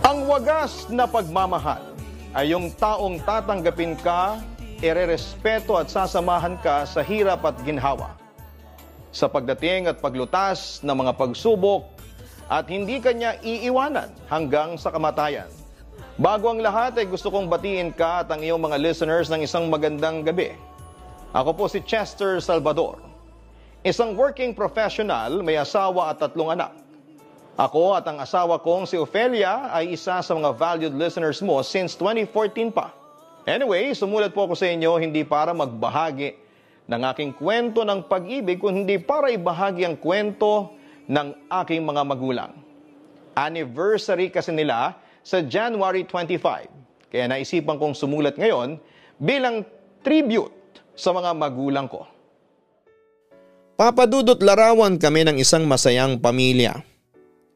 Ang wagas na pagmamahal ay yung taong tatanggapin ka, irerespeto at sasamahan ka sa hirap at ginhawa. Sa pagdating at paglutas ng mga pagsubok at hindi kanya iiwanan hanggang sa kamatayan. Bago ang lahat ay gusto kong batiin ka at ang iyong mga listeners ng isang magandang gabi. Ako po si Chester Salvador. Isang working professional, may asawa at 3 anak. Ako at ang asawa kong si Ofelia ay isa sa mga valued listeners mo since 2014 pa. Anyway, sumulat po ako sa inyo hindi para magbahagi ng aking kwento ng pag-ibig, kundi para ibahagi ang kwento ng aking mga magulang. Anniversary kasi nila sa January 25. Kaya naisipan kong sumulat ngayon bilang tribute sa mga magulang ko. Papadudot larawan kami ng isang masayang pamilya.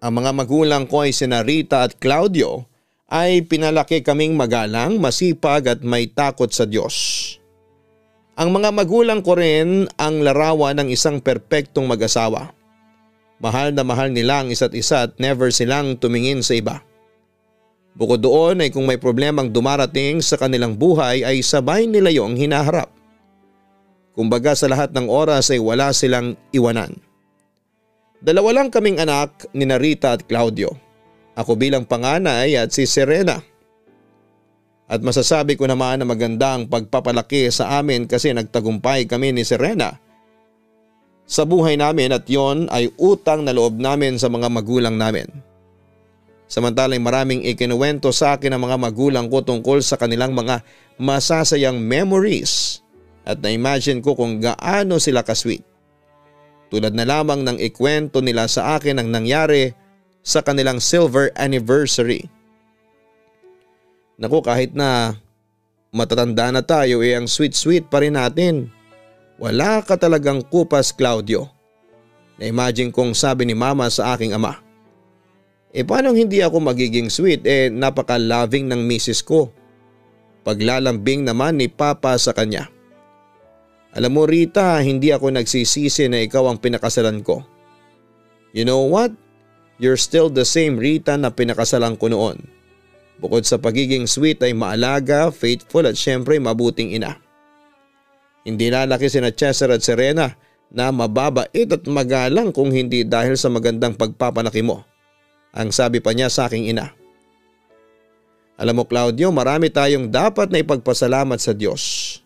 Ang mga magulang ko ay sina Rita at Claudio ay pinalaki kaming magalang, masipag at may takot sa Diyos. Ang mga magulang ko rin ang larawan ng isang perpektong mag-asawa. Mahal na mahal nila ang isa't isa at never silang tumingin sa iba. Bukod doon ay kung may problemang dumarating sa kanilang buhay ay sabay nila yung hinaharap. Kumbaga sa lahat ng oras ay wala silang iwanan. 2 lang kaming anak ni Rita at Claudio. Ako bilang panganay at si Serena. At masasabi ko naman na maganda ang pagpapalaki sa amin kasi nagtagumpay kami ni Serena sa buhay namin at yon ay utang na loob namin sa mga magulang namin. Samantalang maraming ikinuwento sa akin ng mga magulang ko tungkol sa kanilang mga masasayang memories at na-imagine ko kung gaano sila ka-sweet. Tulad na lamang ng ikwento nila sa akin ang nangyari sa kanilang silver anniversary. Naku, kahit na matatanda na tayo ang sweet-sweet pa rin natin. Wala ka talagang kupas, Claudio. Na-imagine kong sabi ni Mama sa aking ama. Paano hindi ako magiging sweet napaka-loving ng misis ko. Paglalambing naman ni Papa sa kanya. Alam mo Rita, hindi ako nagsisisi na ikaw ang pinakasalan ko. You know what? You're still the same Rita na pinakasalan ko noon. Bukod sa pagiging sweet ay maalaga, faithful at syempre mabuting ina. Hindi lalaki sina Chester at Serena na mababait at magalang kung hindi dahil sa magandang pagpapalaki mo. Ang sabi pa niya sa aking ina. Alam mo Claudio, marami tayong dapat na ipagpasalamat sa Diyos.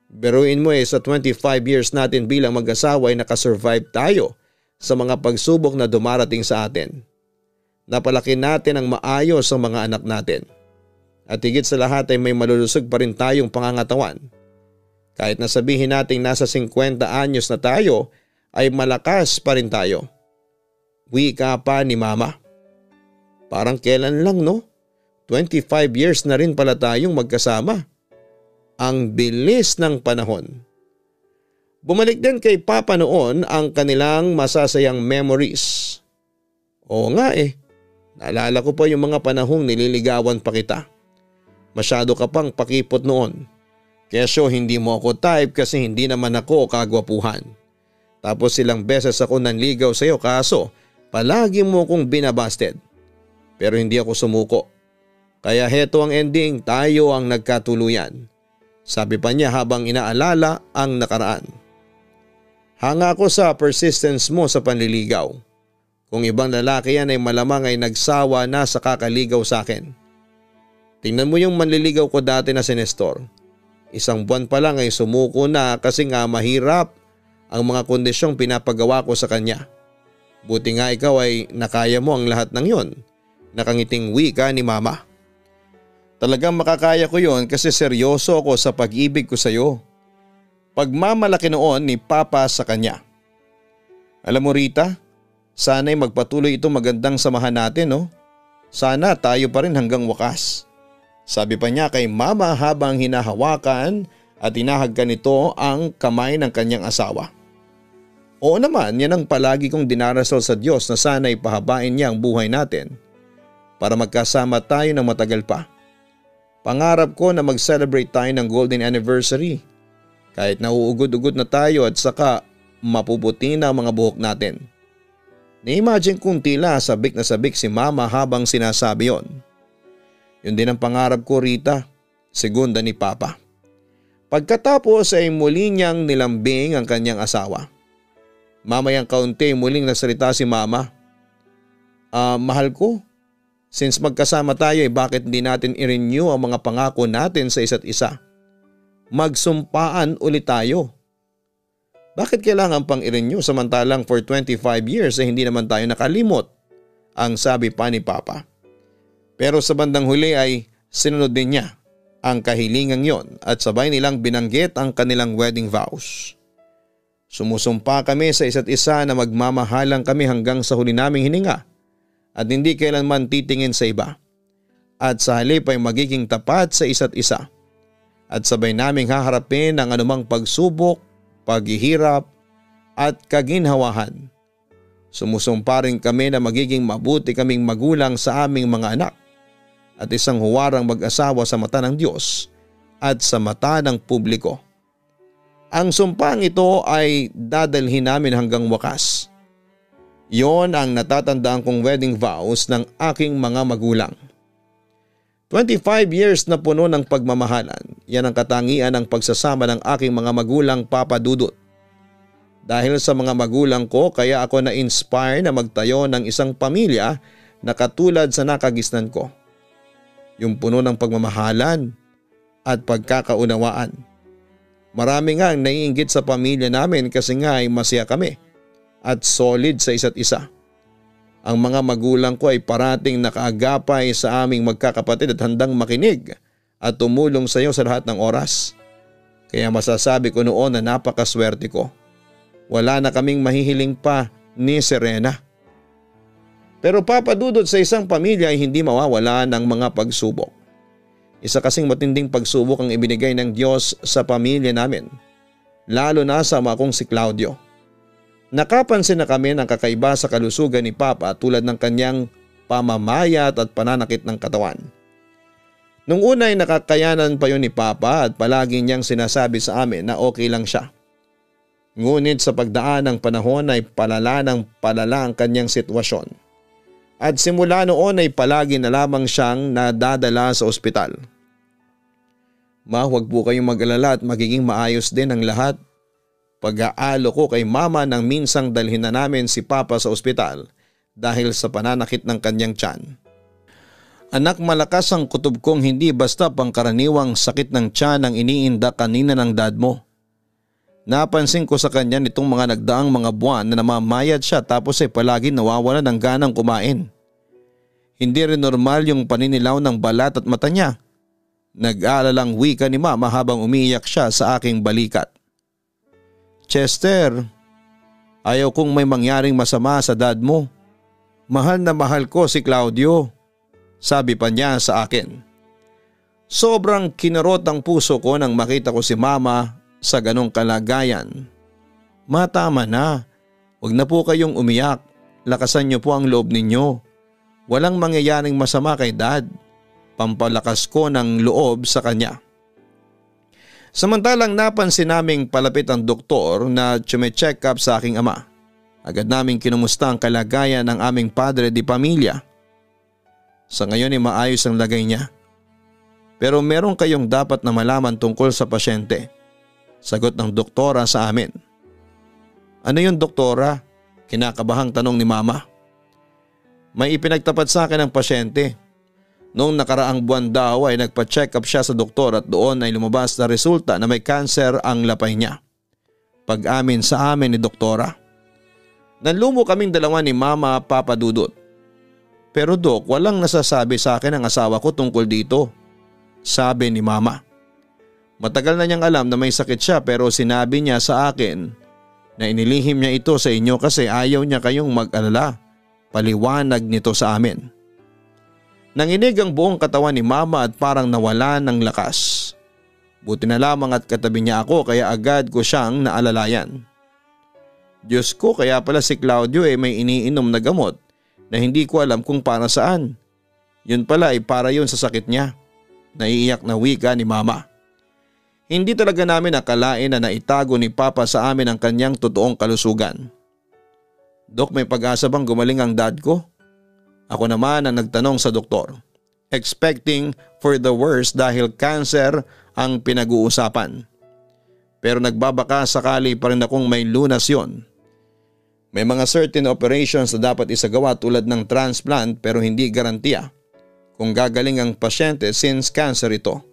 Biruin mo sa 25 years natin bilang mag-asawa ay nakasurvive tayo sa mga pagsubok na dumarating sa atin. Napalaki natin ang maayos ang mga anak natin. At higit sa lahat ay may malulusog pa rin tayong pangangatawan. Kahit na sabihin natin nasa 50 anyos na tayo ay malakas pa rin tayo. Wika pa ni Mama. Parang kailan lang no? 25 years na rin pala tayong magkasama. Ang bilis ng panahon. Bumalik din kay Papa noon ang kanilang masasayang memories. Oo nga naalala ko pa yung mga panahong nililigawan pa kita. Masyado ka pang pakipot noon. Kesyo hindi mo ako type kasi hindi naman ako kagwapuhan. Tapos ilang beses ako nanligaw sa iyo kaso palagi mo kong binabasted. Pero hindi ako sumuko. Kaya heto ang ending, tayo ang nagkatuluyan. Sabi pa niya habang inaalala ang nakaraan. Hanga ako sa persistence mo sa panliligaw. Kung ibang lalaki yan ay malamang ay nagsawa na sa kakaligaw sa akin. Tingnan mo yung manliligaw ko dati na si Nestor. 1 buwan pa lang ay sumuko na kasi nga mahirap ang mga kondisyong pinapagawa ko sa kanya. Buti nga ikaw ay nakaya mo ang lahat ng yon. Nakangiting wika ni Mama. Talagang makakaya ko yon kasi seryoso ako sa pag-ibig ko sa iyo. Pagmamalaki noon ni Papa sa kanya. Alam mo Rita, sana'y magpatuloy ito magandang samahan natin no? Sana tayo pa rin hanggang wakas. Sabi pa niya kay Mama habang hinahawakan at hinahagkan nito ang kamay ng kanyang asawa. Oo naman, yan ang palagi kong dinarasal sa Diyos na sana'y pahabain niya ang buhay natin para magkasama tayo ng matagal pa. Pangarap ko na mag-celebrate tayo ng golden anniversary. Kahit nauugod-ugod na tayo at saka mapuputi na ang mga buhok natin. Na-imagine kong tila sabik na sabik si Mama habang sinasabi yon. Yun din ang pangarap ko, Rita, segunda ni Papa. Pagkatapos ay muli niyang nilambing ang kanyang asawa. Mamayang kaunti muling nasalita si Mama. Mahal ko, since magkasama tayo bakit hindi natin i-renew ang mga pangako natin sa isa't isa? Magsumpaan ulit tayo. Bakit kailangan pang i-renew samantalang for 25 years ay hindi naman tayo nakalimot? Ang sabi pa ni Papa. Pero sa bandang huli ay sinunod din niya ang kahilingang yon at sabay nilang binanggit ang kanilang wedding vows. Sumusumpa kami sa isa't isa na magmamahalang kami hanggang sa huli naming hininga at hindi kailanman titingin sa iba. At sa halip ay magiging tapat sa isa't isa. At sabay naming haharapin ang anumang pagsubok, paghihirap at kaginhawahan. Sumusumpa rin kami na magiging mabuti kaming magulang sa aming mga anak at isang huwarang mag-asawa sa mata ng Diyos at sa mata ng publiko. Ang sumpang ito ay dadalhin namin hanggang wakas. Yon ang natatandaan kong wedding vows ng aking mga magulang. 25 years na puno ng pagmamahalan, yan ang katangian ng pagsasama ng aking mga magulang, Papa Dudut. Dahil sa mga magulang ko kaya ako na-inspire na magtayo ng isang pamilya na katulad sa nakagisnan ko. Yung puno ng pagmamahalan at pagkakaunawaan. Marami nga ang naiinggit sa pamilya namin kasi nga ay masaya kami at solid sa isa't isa. Ang mga magulang ko ay parating nakaagapay sa aming magkakapatid at handang makinig at tumulong sa iyo sa lahat ng oras. Kaya masasabi ko noon na napakaswerte ko. Wala na kaming mahihiling pa ni Serena. Pero Papa Dudut, sa isang pamilya ay hindi mawawala ng mga pagsubok. Isa kasing matinding pagsubok ang ibinigay ng Diyos sa pamilya namin. Lalo na sa ama kong si Claudio. Nakapansin na kami ng kakaiba sa kalusugan ni Papa tulad ng kanyang pamamayat at pananakit ng katawan. Nung una ay nakakayanan pa yun ni Papa at palagi niyang sinasabi sa amin na okay lang siya. Ngunit sa pagdaan ng panahon ay palala ng palala ang kanyang sitwasyon. At simula noon ay palagi na lamang siyang nadadala sa ospital. Ma, huwag po kayong mag-alala at magiging maayos din ang lahat. Pag-aalo ko kay Mama nang minsang dalhin na namin si Papa sa ospital dahil sa pananakit ng kanyang tiyan. Anak, malakas ang kutob kong hindi basta pangkaraniwang sakit ng tiyan ang iniinda kanina ng dad mo. Napansin ko sa kanya nitong mga nagdaang mga buwan na namamayat siya tapos ay palagi nawawala ng ganang kumain. Hindi rin normal yung paninilaw ng balat at mata niya. Nag-aalalang wika ni Mama habang umiiyak siya sa aking balikat. Chester, ayaw kong may mangyaring masama sa dad mo. Mahal na mahal ko si Claudio, sabi pa niya sa akin. Sobrang kinarot ang puso ko nang makita ko si Mama sa ganong kalagayan. Matama na, huwag na po kayong umiyak, lakasan niyo po ang loob ninyo. Walang mangyayaring masama kay Dad. Pampalakas ko ng loob sa kanya. Samantalang napansin naming palapit ang doktor na chume-check up sa aking ama. Agad naming kinumusta ang kalagayan ng aming padre di pamilya. Sa ngayon ay maayos ang lagay niya. Pero meron kayong dapat na malaman tungkol sa pasyente. Sagot ng doktora sa amin. Ano yun, doktora? Kinakabahang tanong ni Mama. May ipinagtapat sa akin ng pasyente. Noong nakaraang buwan daw ay nagpa-check up siya sa doktor at doon ay lumabas na resulta na may cancer ang lapay niya. Pag-amin sa amin ni doktora. Nanlumo kaming dalawa ni Mama, Papa Dudut. Pero Dok, walang nasasabi sa akin ang asawa ko tungkol dito, sabi ni Mama. Matagal na niyang alam na may sakit siya pero sinabi niya sa akin na inilihim niya ito sa inyo kasi ayaw niya kayong mag-alala. Paliwanag nito sa amin. Nanginig ang buong katawan ni Mama at parang nawala ng lakas. Buti na lamang at katabi niya ako kaya agad ko siyang naalalayan. Diyos ko, kaya pala si Claudio may iniinom na gamot na hindi ko alam kung para saan. Yun pala ay para yun sa sakit niya. Naiiyak na wika ni Mama. Hindi talaga namin akalain na naitago ni Papa sa amin ang kanyang totoong kalusugan. Dok, may pag-asa bang gumaling ang dad ko? Ako naman ang nagtanong sa doktor. expecting for the worst dahil cancer ang pinag-uusapan. Pero nagbabaka sakali pa rin akong may lunas yon. May mga certain operations na dapat isagawa tulad ng transplant pero hindi garantiya kung gagaling ang pasyente since cancer ito.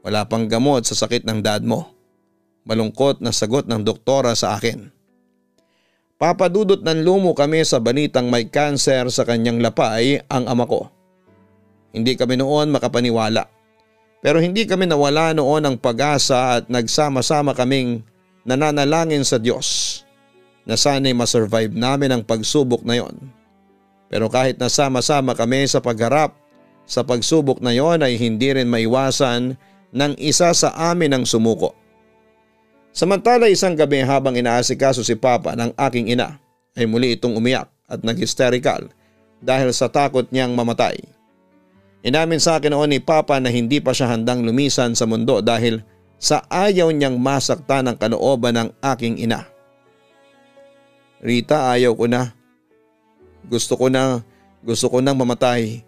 Wala pang gamot sa sakit ng dad mo. Malungkot na sagot ng doktora sa akin. Papadudot ng lumo kami sa balitang may cancer sa kanyang lapay ang ama ko. Hindi kami noon makapaniwala. Pero hindi kami nawala noon ng pag-asa at nagsama-sama kaming nananalangin sa Diyos na sana'y masurvive namin ang pagsubok na yon. Pero kahit nasama-sama kami sa pagharap sa pagsubok na yon ay hindi rin maiwasan ng isa sa amin ang sumuko. Samantala isang gabi habang inaasikaso si Papa ng aking ina ay muli itong umiyak at nag-hysterical dahil sa takot niyang mamatay. Inamin sa akin noon ni Papa na hindi pa siya handang lumisan sa mundo dahil sa ayaw niyang masaktan ang kalooban ng aking ina. Rita, ayaw ko na. Gusto ko nang mamatay.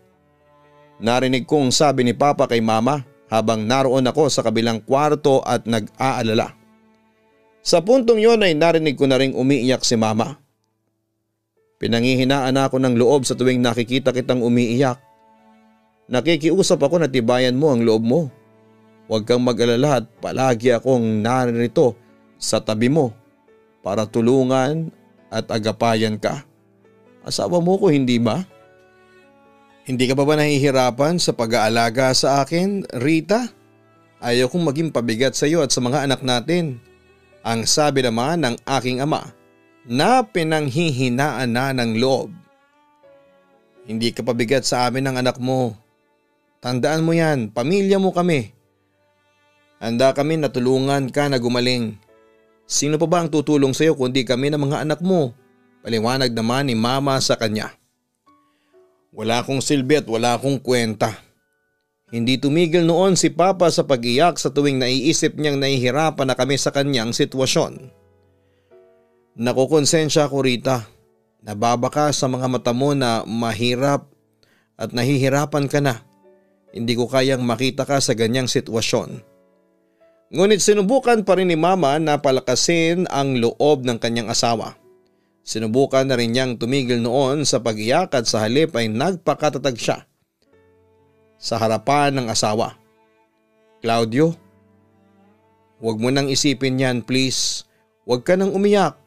Narinig kong sabi ni Papa kay Mama habang naroon ako sa kabilang kwarto at nag-aalala. Sa puntong yon ay narinig ko na ring umiiyak si Mama. Pinanghihinaan ako ng loob sa tuwing nakikita kitang umiiyak. Nakikiusap ako na tibayan mo ang loob mo. Huwag kang mag-alala at palagi akong narito sa tabi mo para tulungan at agapayan ka. Asawa mo ko, hindi ba? Hindi ka ba nahihirapan sa pag-aalaga sa akin, Rita? Ayaw kong maging pabigat sa iyo at sa mga anak natin. Ang sabi naman ng aking ama na pinanghihinaan na ng loob. Hindi ka pabigat sa amin ng anak mo. Tandaan mo yan, pamilya mo kami. Handa kami na tulungan ka na gumaling. Sino pa ba ang tutulong sa iyo kundi kami ng mga anak mo? Paliwanag naman ni Mama sa kanya. Wala akong silbi at wala akong kwenta. Hindi tumigil noon si Papa sa pag-iyak sa tuwing naiisip niyang nahihirapan na kami sa kanyang sitwasyon. Nakukonsensya ako, Rita. Nababaka sa mga mata mo na mahirap at nahihirapan ka na. Hindi ko kayang makita ka sa ganyang sitwasyon. Ngunit sinubukan pa rin ni Mama na palakasin ang loob ng kanyang asawa. Sinubukan na rin niyang tumigil noon sa pag-iyak at sa halip ay nagpakatatag siya sa harapan ng asawa. Claudio, huwag mo nang isipin yan, please. Huwag ka nang umiyak.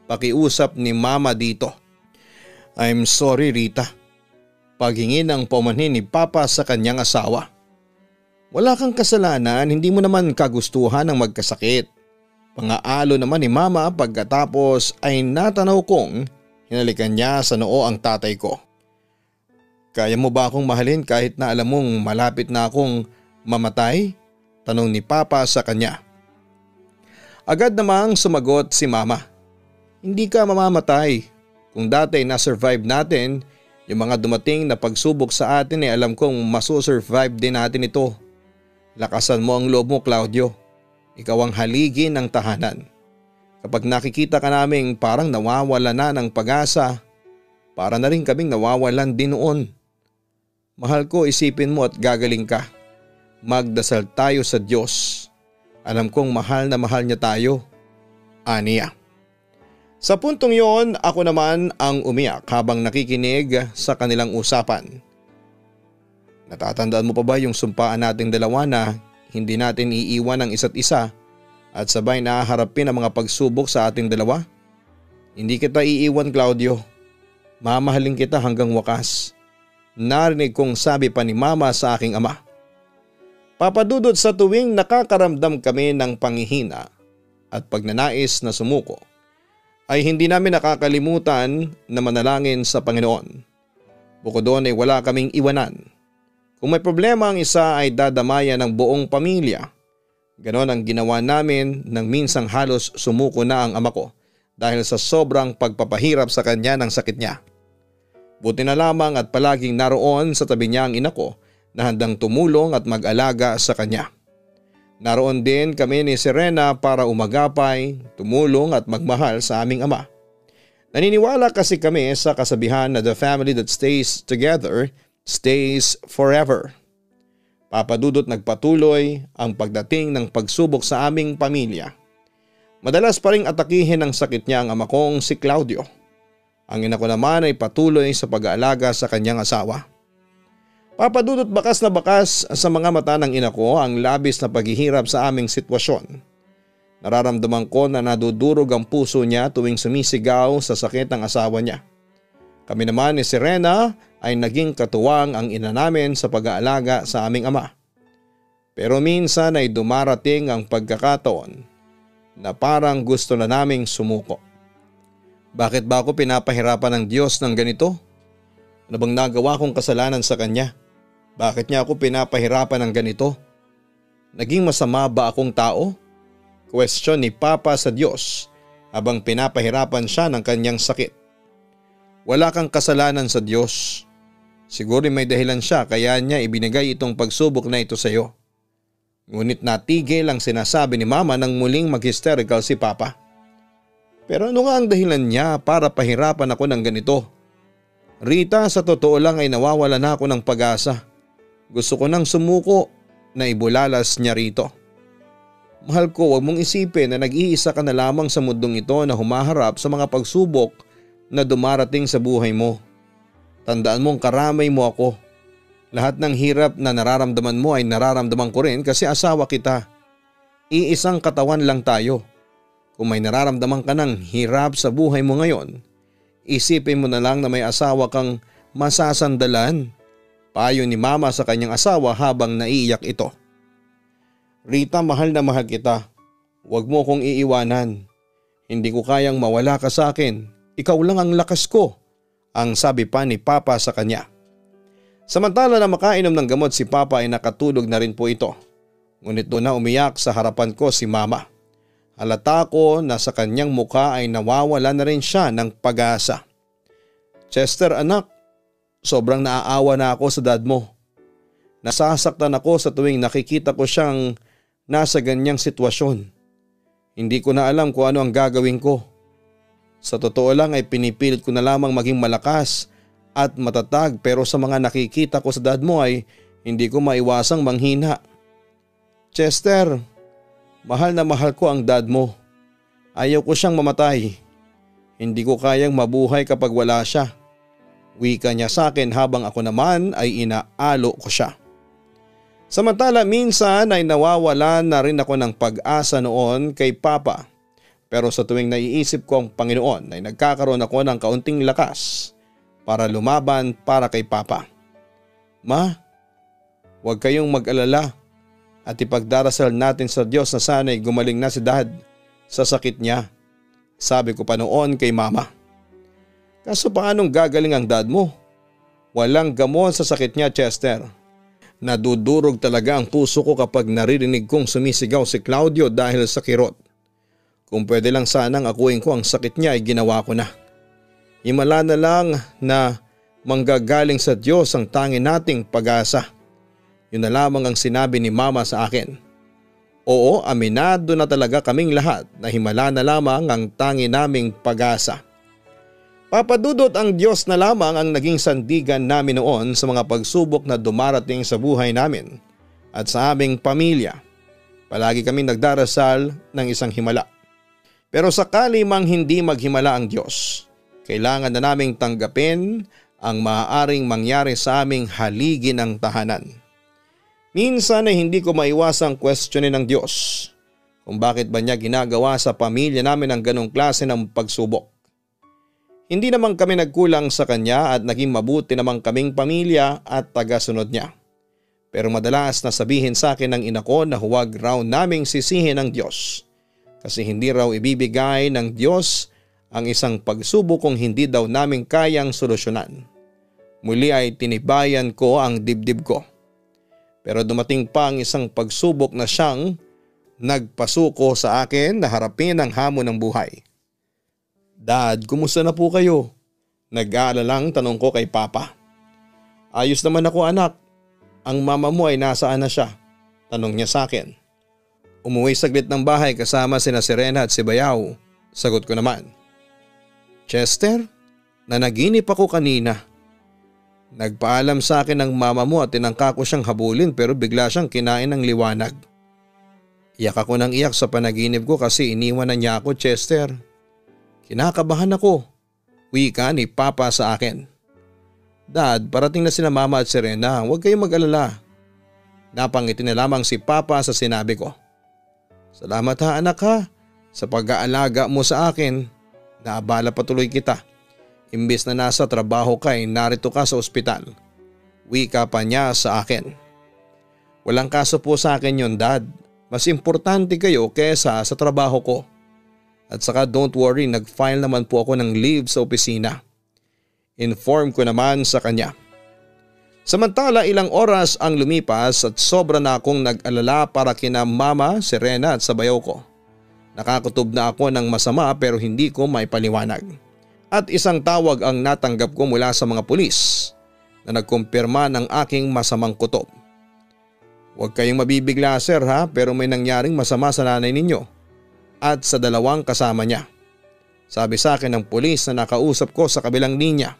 Pakiusap ni Mama dito. I'm sorry, Rita. Paghingi ng paumanhin ni Papa sa kanyang asawa. Wala kang kasalanan, hindi mo naman kagustuhan ng magkasakit. Pangaalo naman ni Mama pagkatapos ay natanaw kong hinalikan niya sa noo ang tatay ko. Kaya mo ba akong mahalin kahit na alam mong malapit na akong mamatay? Tanong ni Papa sa kanya. Agad namang sumagot si Mama. Hindi ka mamamatay. Kung dati na-survive natin, yung mga dumating na pagsubok sa atin ay alam kong masusurvive din natin ito. Lakasan mo ang loob mo, Claudio. Ikaw ang haligi ng tahanan. Kapag nakikita ka naming parang nawawala na ng pag-asa, para na rin kaming nawawalan din noon. Mahal ko, isipin mo at gagaling ka. Magdasal tayo sa Diyos. Alam kong mahal na mahal niya tayo. Aniya. Sa puntong yon, ako naman ang umiyak habang nakikinig sa kanilang usapan. Natatandaan mo pa ba yung sumpaan nating dalawa na hindi natin iiwan ang isa't isa at sabay na harapin ang mga pagsubok sa ating dalawa? Hindi kita iiwan, Claudio. Mamahalin kita hanggang wakas. Narinig kong sabi pa ni Mama sa aking ama. Papadudod sa tuwing nakakaramdam kami ng panghihina at pagnanais na sumuko, ay hindi namin nakakalimutan na manalangin sa Panginoon. Bukod doon ay wala kaming iwanan. Kung may problema ang isa ay dadamayan ng buong pamilya. Ganon ang ginawa namin nang minsang halos sumuko na ang ama ko dahil sa sobrang pagpapahirap sa kanya ng sakit niya. Buti na lamang at palaging naroon sa tabi niya ang ina ko na handang tumulong at mag-alaga sa kanya. Naroon din kami ni Serena para umagapay, tumulong at magmahal sa aming ama. Naniniwala kasi kami sa kasabihan na the family that stays together stays forever. Papa Dudut, nagpatuloy ang pagdating ng pagsubok sa aming pamilya. Madalas pa ring atakihin ng sakit niya ang ama kong si Claudio. Ang ina ko naman ay patuloy sa pag-aalaga sa kanyang asawa. Papa Dudut, bakas na bakas sa mga mata ng ina ko ang labis na paghihirap sa aming sitwasyon. Nararamdaman ko na nadudurog ang puso niya tuwing sumisigaw sa sakit ng asawa niya. Kami naman ni Serena ay naging katuwang ang ina namin sa pag-aalaga sa aming ama. Pero minsan ay dumarating ang pagkakataon na parang gusto na naming sumuko. Bakit ba ako pinapahirapan ng Diyos ng ganito? Ano bang nagawa kong kasalanan sa Kanya? Bakit niya ako pinapahirapan ng ganito? Naging masama ba akong tao? Question ni Papa sa Diyos habang pinapahirapan siya ng kanyang sakit. Wala kang kasalanan sa Diyos. Siguro may dahilan siya kaya niya ibinigay itong pagsubok na ito sa iyo. Ngunit natigil ang sinasabi ni Mama nang muling mag-hysterical si Papa. Pero ano nga ang dahilan niya para pahirapan ako ng ganito? Rita, sa totoo lang ay nawawala na ako ng pag-asa. Gusto ko nang sumuko na ibulalas niya rito. Mahal ko, huwag mong isipin na nag-iisa ka na lamang sa mundong ito na humaharap sa mga pagsubok na dumarating sa buhay mo. Tandaan mong karamay mo ako. Lahat ng hirap na nararamdaman mo ay nararamdaman ko rin kasi asawa kita. Iisang katawan lang tayo. Kung may nararamdaman ka ng hirap sa buhay mo ngayon, isipin mo na lang na may asawa kang masasandalan. Payo ni Mama sa kanyang asawa habang naiiyak ito. Rita, mahal na mahal kita. Huwag mo kong iiwanan. Hindi ko kayang mawala ka sa akin. Ikaw lang ang lakas ko, ang sabi pa ni Papa sa kanya. Samantala na makainom ng gamot si Papa ay nakatulog na rin po ito. Ngunit doon na umiyak sa harapan ko si Mama. Halata ko na sa kanyang mukha ay nawawala na rin siya ng pag-asa. Chester, anak, sobrang naaawa na ako sa dad mo. Nasasaktan ako sa tuwing nakikita ko siyang nasa ganyang sitwasyon. Hindi ko na alam kung ano ang gagawin ko. Sa totoo lang ay pinipilit ko na lamang maging malakas at matatag pero sa mga nakikita ko sa dad mo ay hindi ko maiwasang manghina. Chester, mahal na mahal ko ang dad mo. Ayaw ko siyang mamatay. Hindi ko kayang mabuhay kapag wala siya. Wika niya sa akin habang ako naman ay inaalo ko siya. Samantala minsan ay nawawala na rin ako ng pag-asa noon kay Papa. Pero sa tuwing naiisip ko ang Panginoon ay nagkakaroon ako ng kaunting lakas para lumaban para kay Papa. Ma, huwag kayong mag-alala at ipagdarasal natin sa Diyos na sana'y gumaling na si Dad sa sakit niya. Sabi ko pa noon kay Mama. Kaso paanong gagaling ang dad mo? Walang gamot sa sakit niya, Chester. Nadudurog talaga ang puso ko kapag naririnig kong sumisigaw si Claudio dahil sa kirot. Kung pwede lang sanang akuin ko ang sakit niya ay ginawa ko na. Himala na lang na manggagaling sa Diyos ang tangi nating pag-asa. Yun na lamang ang sinabi ni Mama sa akin. Oo, aminado na talaga kaming lahat na himala na lamang ang tangi naming pag-asa. Papa Dudut, ang Diyos na lamang ang naging sandigan namin noon sa mga pagsubok na dumarating sa buhay namin at sa aming pamilya. Palagi kaming nagdarasal ng isang himala. Pero sakali mang hindi maghimala ang Diyos, kailangan na naming tanggapin ang maaaring mangyari sa aming haligi ng tahanan. Minsan ay hindi ko maiwasang questionin ng Diyos kung bakit ba niya ginagawa sa pamilya namin ang ganong klase ng pagsubok. Hindi naman kami nagkulang sa Kanya at naging mabuti naman kaming pamilya at tagasunod niya. Pero madalas na sabihin sa akin ng ina ko na huwag raw naming sisihin ang Diyos. Kasi hindi raw ibibigay ng Diyos ang isang pagsubok kung hindi daw namin kayang solusyonan. Muli ay tinibayan ko ang dibdib ko. Pero dumating pa ang isang pagsubok na siyang nagpasuko sa akin na harapin ang hamon ng buhay. Dad, kumusta na po kayo? Nag-aalalang tanong ko kay Papa. Ayos naman ako, anak. Ang mama mo ay nasaan na siya? Tanong niya sa akin. Umuwi saglit ng bahay kasama sina Serena at si Bayaw. Sagot ko naman. Chester, nanaginip ako kanina. Nagpaalam sa akin ng mama mo at tinangka ko siyang habulin pero bigla siyang kinain ng liwanag. Iyak ako ng iyak sa panaginip ko kasi iniwan na niya ako, Chester. Kinakabahan ako. Wika ni Papa sa akin. Dad, parating na sina Mama at Serena, huwag kayong mag-alala. Napangiti na lamang si Papa sa sinabi ko. Salamat ha anak ha, sa pag-aalaga mo sa akin. Naabala patuloy kita. Imbes na nasa trabaho ka ay narito ka sa ospital. Wika pa niya sa akin. Walang kaso po sa akin yon, Dad. Mas importante kayo kesa sa trabaho ko. At saka don't worry, nag-file naman po ako ng leave sa opisina. Inform ko naman sa kanya. Samantala ilang oras ang lumipas at sobra na akong nag-alala para kina Mama, Serena at sa bayaw ko. Nakakutob na ako ng masama pero hindi ko maipaliwanag. At isang tawag ang natanggap ko mula sa mga pulis na nagkumpirma ng aking masamang kutob. Huwag kayong mabibigla sir ha, pero may nangyaring masama sa nanay ninyo at sa dalawang kasama niya. Sabi sa akin ng pulis na nakausap ko sa kabilang linya.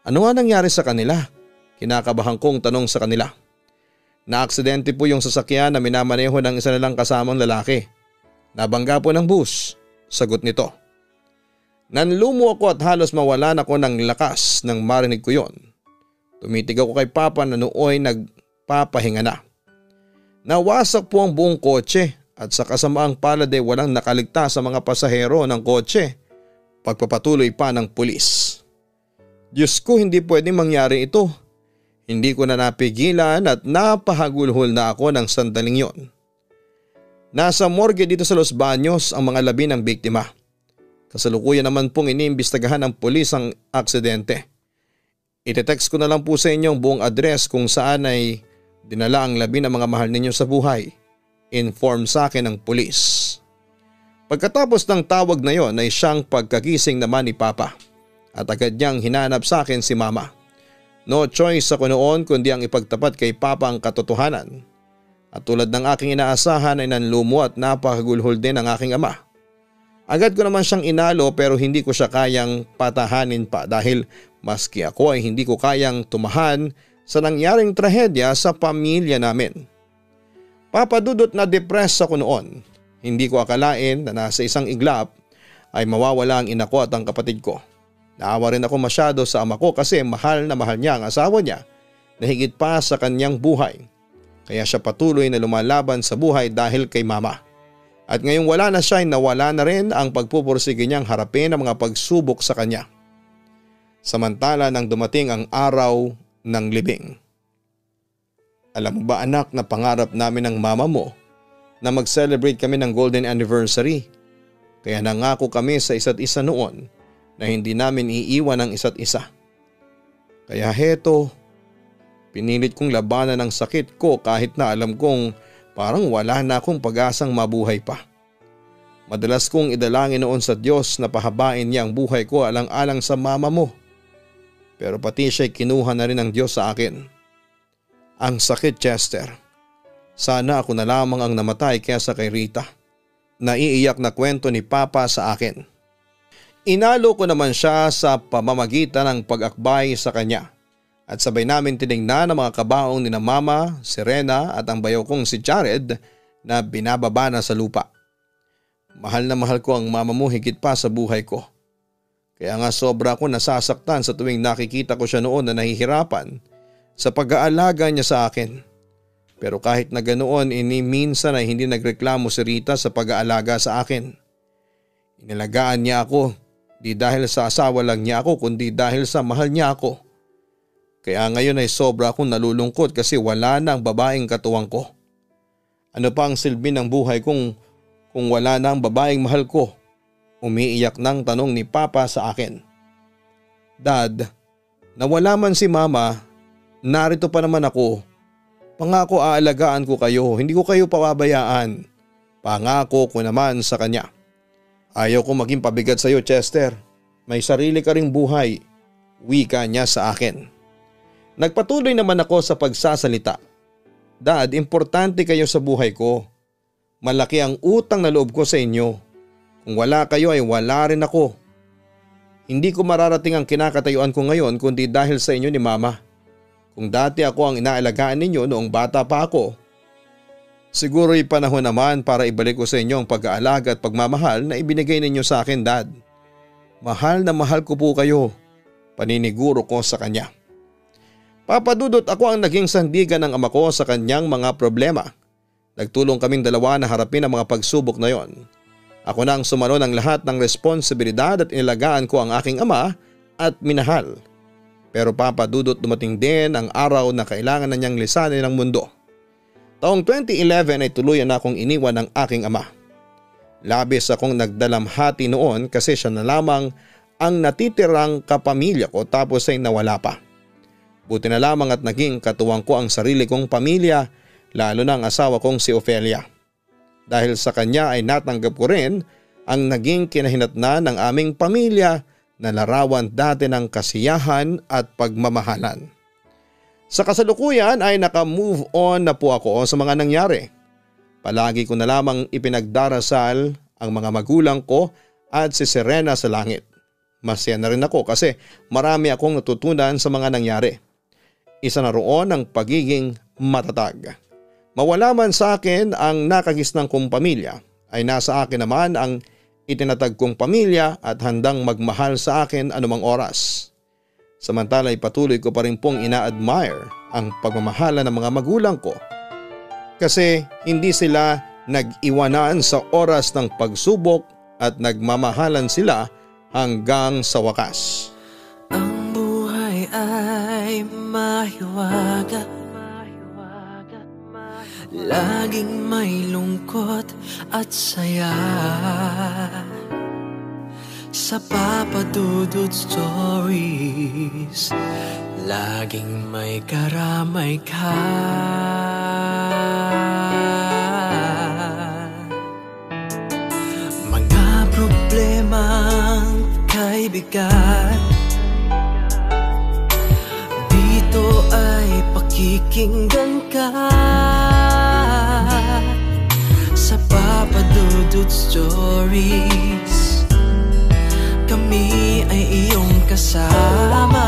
Ano nga nangyari sa kanila? Kinakabahan kong tanong sa kanila. Na-aksidente po yung sasakyan na minamaneho ng isa nilang kasamang lalaki. Nabangga po ng bus, sagot nito. Nanlumo ako at halos mawalan ako ng lakas nang marinig ko yon. Tumitig ako kay Papa na nooy nagpapahinga na. Nawasak po ang buong kotse at sa kasamaang palad ay walang nakaligtas sa mga pasahero ng kotse. Pagpapatuloy pa ng pulis. Diyos ko, hindi pwedeng mangyari ito. Hindi ko na napigilan at napahagulhol na ako ng sandaling yon. Nasa morgue dito sa Los Baños ang mga labi ng biktima. Kasalukuyan naman pong iniimbestigahan ng pulis ang aksidente. Ite-text ko na lang po sa inyo ang buong address kung saan ay dinala ang labi ng mga mahal ninyo sa buhay. Inform sa akin ng pulis. Pagkatapos ng tawag na yon ay siyang pagkagising naman ni Papa at agad niyang hinanap sa akin si Mama. No choice ako noon kundi ang ipagtapat kay Papa ang katotohanan. At tulad ng aking inaasahan ay nanlumo at napakagulhol din ang aking ama. Agad ko naman siyang inalo pero hindi ko siya kayang patahanin pa dahil maski ako ay hindi ko kayang tumahan sa nangyaring trahedya sa pamilya namin. Papadudot na depressed ako noon. Hindi ko akalain na nasa isang iglap ay mawawala ang ina ko at ang kapatid ko. Naawa rin ako masyado sa ama ko kasi mahal na mahal niya ang asawa niya na higit pa sa kanyang buhay. Kaya siya patuloy na lumalaban sa buhay dahil kay Mama. At ngayong wala na siya ay nawala na rin ang pagpupursige niyang harapin ang mga pagsubok sa kanya. Samantala nang dumating ang araw ng libing. Alam mo ba anak na pangarap namin ng mama mo na mag-celebrate kami ng golden anniversary. Kaya nangako kami sa isa't isa noon na hindi namin iiwan ang isa't isa. Kaya heto, pinilit kong labanan ang sakit ko kahit na alam kong parang wala na akong pag-asang mabuhay pa. Madalas kong idalangin noon sa Diyos na pahabain niya ang buhay ko alang-alang sa mama mo. Pero pati siya'y kinuha na rin ng Diyos sa akin. Ang sakit, Chester. Sana ako na lamang ang namatay kaysa kay Rita. Naiiyak na kwento ni Papa sa akin. Inalo ko naman siya sa pamamagitan ng pag-akbay sa kanya. At sabay namin tinignan ang mga kabaong ni na Mama, Serena at ang bayaw kong si Jared na binababa na sa lupa. Mahal na mahal ko ang mama mo higit pa sa buhay ko. Kaya nga sobra ako nasasaktan sa tuwing nakikita ko siya noon na nahihirapan sa pag-aalaga niya sa akin. Pero kahit na ganoon minsan ay hindi nagreklamo si Rita sa pag-aalaga sa akin. Inalagaan niya ako, di dahil sa asawa lang niya ako kundi dahil sa mahal niya ako. Kaya ngayon ay sobra akong nalulungkot kasi wala na ang babaeng katuwang ko. Ano pa ang silbi ng buhay kung wala na ang babaeng mahal ko? Umiiyak ng tanong ni Papa sa akin. Dad, nawala man si Mama, narito pa naman ako. Pangako aalagaan ko kayo, hindi ko kayo pababayaan. Pangako ko naman sa kanya. Ayaw ko maging pabigat sa iyo, Chester. May sarili ka ring buhay. Wika niya sa akin. Nagpatuloy naman ako sa pagsasalita. Dad, importante kayo sa buhay ko. Malaki ang utang na loob ko sa inyo. Kung wala kayo ay wala rin ako. Hindi ko mararating ang kinakatayuan ko ngayon kundi dahil sa inyo ni Mama. Kung dati ako ang inaalagaan ninyo noong bata pa ako, siguro'y panahon naman para ibalik ko sa inyo ang pag-aalaga at pagmamahal na ibinigay ninyo sa akin, Dad. Mahal na mahal ko po kayo, paniniguro ko sa kanya. Papa Dudut, ako ang naging sandigan ng ama ko sa kanyang mga problema. Nagtulong kaming dalawa na harapin ang mga pagsubok na yon. Ako na ang sumalo ng lahat ng responsibilidad at inilagaan ko ang aking ama at minahal. Pero Papa Dudut, dumating din ang araw na kailangan na niyang lisanin ang mundo. Taong 2011 ay tuluyan na akong iniwan ng aking ama. Labis akong nagdalamhati noon kasi siya na lamang ang natitirang kapamilya ko tapos ay nawala pa. Buti na lamang at naging katuwang ko ang sarili kong pamilya, lalo na ang asawa kong si Ofelia. Dahil sa kanya ay natanggap ko rin ang naging kinahinatnan ng aming pamilya na larawan dati ng kasiyahan at pagmamahalan. Sa kasalukuyan ay naka-move on na po ako sa mga nangyari. Palagi ko na lamang ipinagdarasal ang mga magulang ko at si Serena sa langit. Masaya na rin ako kasi marami akong natutunan sa mga nangyari. Isa na roon ang pagiging matatag. Mawala man sa akin ang nakagisnang kong pamilya, ay nasa akin naman ang itinatag kong pamilya at handang magmahal sa akin anumang oras. Samantala ay patuloy ko pa rin pong ina-admire ang pagmamahala ng mga magulang ko. Kasi hindi sila nag-iwanan sa oras ng pagsubok at nagmamahalan sila hanggang sa wakas. Ang buhay ay mahiwaga, laging may lungkot at saya. Sa Papa Dudut Stories, laging may karamay ka. Mga problemang kay bigat, dito ay pakikinggan ka. Sa Papa Dudut Stories, kami ay iyong kasama.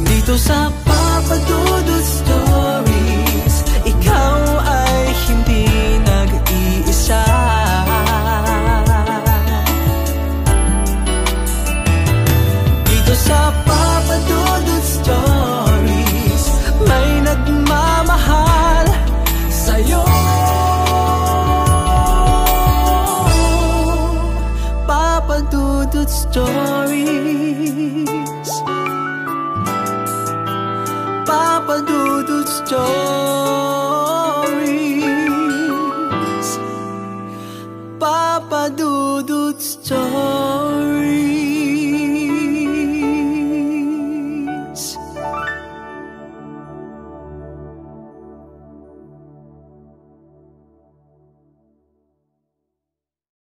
Dito sa Papa Dudut Stories, ikaw ay hindi nag-iisa. Dito sa Papa Dudut Stories, may nagmamahal sa'yo. Papa Dudut Stories, Papa Dudut Stories.